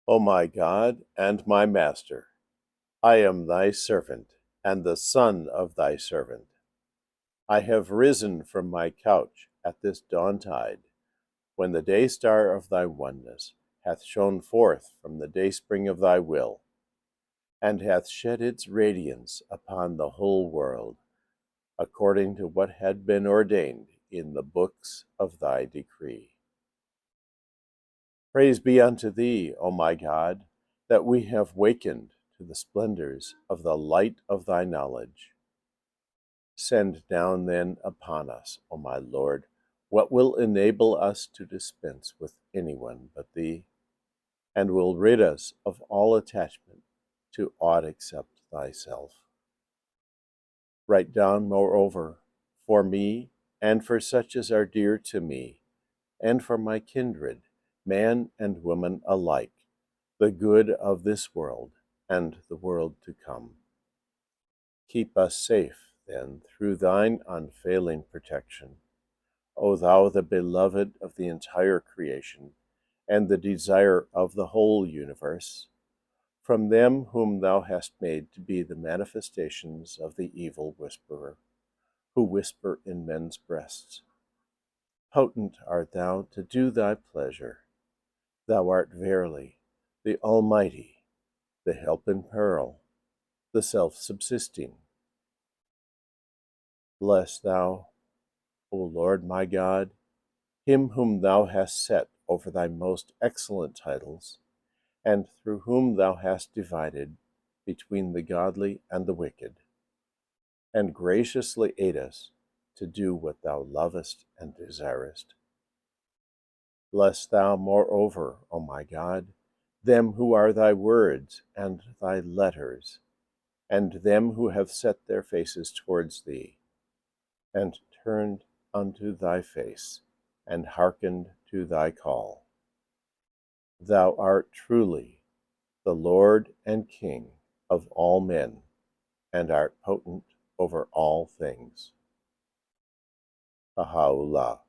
O my God and my Master, I am thy servant, and the son of thy servant. I have risen from my couch at this dawntide, when the daystar of thy oneness hath shone forth from the dayspring of thy will, and hath shed its radiance upon the whole world, according to what had been ordained in the books of thy decree. Praise be unto thee, O my God, that we have wakened to the splendors of the light of thy knowledge. Send down then upon us, O my Lord, what will enable us to dispense with anyone but thee, and will rid us of all attachment to aught except thyself. Write down, moreover, for me, and for such as are dear to me, and for my kindred, man and woman alike, the good of this world and the world to come. Keep us safe, then, through thine unfailing protection, O thou the beloved of the entire creation, and the desire of the whole universe, from them whom thou hast made to be the manifestations of the evil whisperer, who whisper in men's breasts. Potent art thou to do thy pleasure. Thou art verily the Almighty, the help in peril, the self-subsisting. Bless thou, O Lord my God, him whom thou hast set over thy most excellent titles, and through whom thou hast divided between the godly and the wicked, and graciously aid us to do what thou lovest and desirest. Bless thou, moreover, O my God, them who are thy words and thy letters, and them who have set their faces towards thee, and turned unto thy face, and hearkened to thy call. Thou art truly the Lord and King of all men, and art potent over all things. Bahá'u'lláh.